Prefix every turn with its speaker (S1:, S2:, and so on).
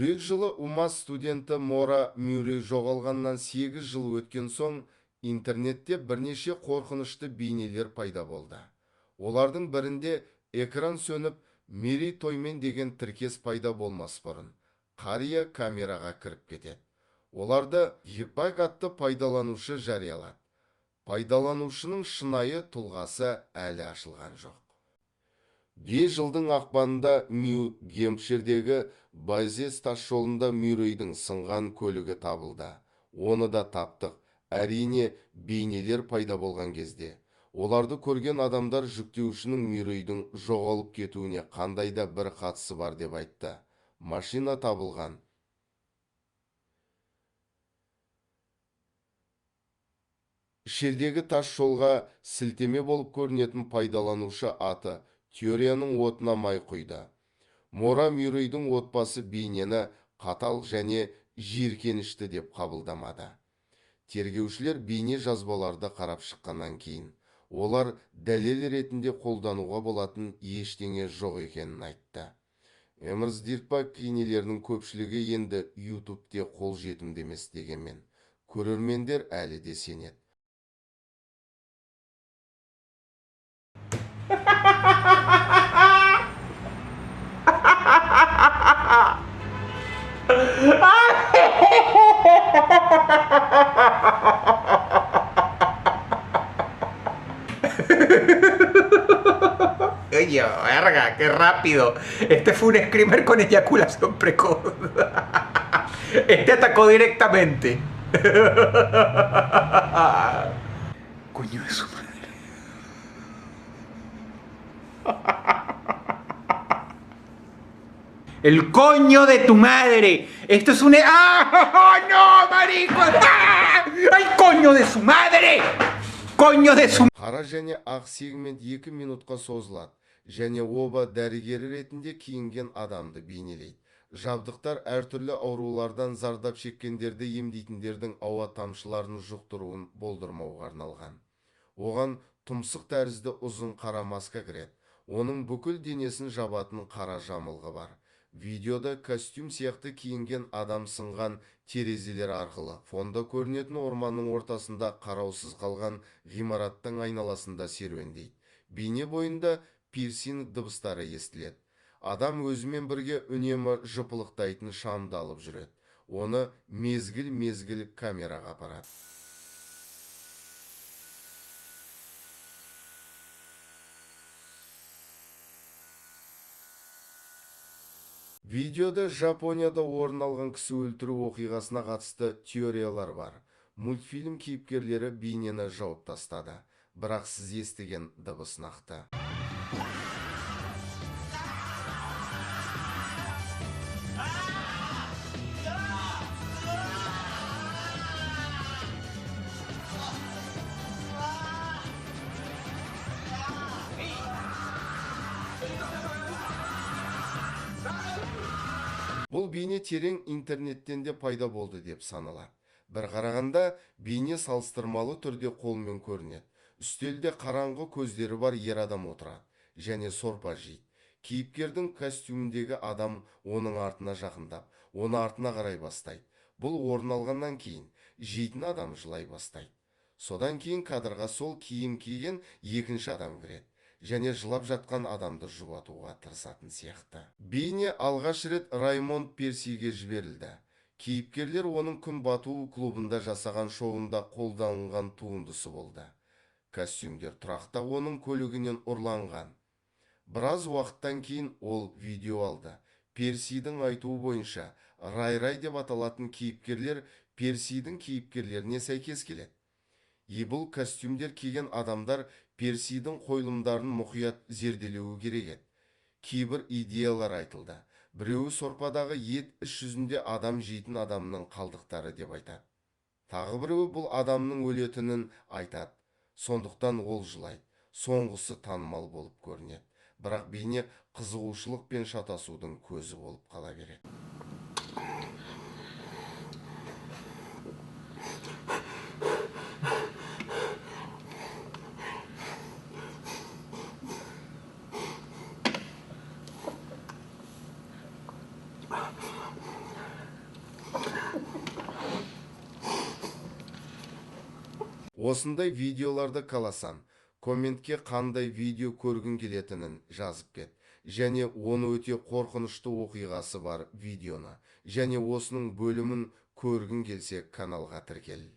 S1: Грек жылы УМАС студенті Мора Мюррей жоғалғаннан 8 жыл өткен соң интернетте бірнеше қорқынышты бейнелер пайда болды. Олардың бірінде экран сөніп, мерейтоймен деген тіркес пайда болмас бұрын қария камераға кіріп кетеді. Оларды Епак атты пайдаланушы жариялады. Пайдаланушының шынайы тұлғасы әлі ашылған жоқ. Жылдың ақпанында Нью-Гемпширдегі Байзес тасжолында Мюррейдің сынған көлігі табылды. Оны да таптық. Әрине, бейнелер пайда болған кезде. Оларды көрген адамдар жүктеушінің Мюррейдің жоғалып кетуіне қандай да бір қатысы бар деп айтты. Машина табылған. Шердегі тас жолға сілтеме болып көрінетін пайдаланушы аты теорияның отына май құйды. Мора Мюррейдің отбасы бейнені қатал және жиіркенішті деп қабылдамады. Тергеушілер бейне жазбаларды қарап шыққаннан кейін, олар дәлел ретінде қолдануға болатын ештеңе жоқ екенін айтты. Эмерсдиркпак бейнелерінің көпшілігі енді ютубте қолжетімді емес дегенмен, көрермендер әлі де сенеді.
S2: Oye, verga, qué rápido. Este fue un screamer con eyaculación precoz. Este atacó directamente. Coño de su madre. El coño de tu madre. Esto es un... ¡Ah! ¡No, marico! ¡Ah! ¡Ay, coño de su madre! Coño de su...
S1: Қара және ақ сегмент 2 минутқа созылады және оба дәрігері ретінде киінген адамды бейнелейді. Жабдықтар әртүрлі аурулардан зардап шеккендерді емдейтіндердің ауа тамшыларын жұқтыруын болдырмауға арналған. Оған тұмсық тәрізді ұзын қара маска кіреді. Оның бүкіл денесін жабатын қара жамылғы бар. Видеода костюм сияқты киінген адам сынған терезелер арқылы фонда көрінетін орманның ортасында қараусыз қалған ғимараттың айналасында серуендейді. Бейне бойында пирсинг дыбыстары естіледі. Адам өзімен бірге үнемі жыпылықтайтын шамды алып жүреді. Оны мезгіл-мезгіл камераға апарады. Видеода Жапонияда орын алған кісі өлтіру оқиғасына қатысты теориялар бар. Мультфильм кейіпкерлері бейнені жауып тастады, бірақ сіз естіген дыбыс нақты. Бұл бейне терең интернеттен де пайда болды деп саналады. Бір қарағанда бейне салыстырмалы түрде қолмен көрінеді. Үстелде қараңғы көздері бар ер адам отырады және сорпа жейді. Кейіпкердің костюміндегі адам оның артына жақындап, оны артына қарай бастайды. Бұл орын алғаннан кейін жейтін адам жылай бастайды. Содан кейін кадрға сол киім киген екінші адам кіреді және жылап жатқан адамды жұбатуға тырысатын сияқты. Бейне алғаш рет Раймонд Персиге жіберілді. Кейіпкерлер оның күн бату клубында жасаған шоуында қолданылған туындысы болды. Костюмдер тұрақта оның көлігінен ұрланған. Біраз уақыттан кейін ол видео алды. Персидің айтуы бойынша Рай-Рай деп аталатын кейіпкерлер Персидің кейіпкерлеріне сәйкес келеді. Бұл костюмдер киген адамдар Персидің қойылымдарын мұқият зерделеуі керек еді. Кейбір идеялар айтылды. Біреуі сорпадағы ет іс жүзінде адам жейтін адамның қалдықтары деп айтады. Тағы біреуі бұл адамның өлетінін айтады. Сондықтан ол жылайды. Соңғысы танымал болып көрінеді. Бірақ бейне қызығушылық пен шатасудың көзі болып қала береді. осындай видеоларды қаласаң комментке қандай видео көргің келетінін жазып кет және оны өте қорқынышты оқиғасы бар видеоны және осының бөлімін көргің келсе каналға тіркел.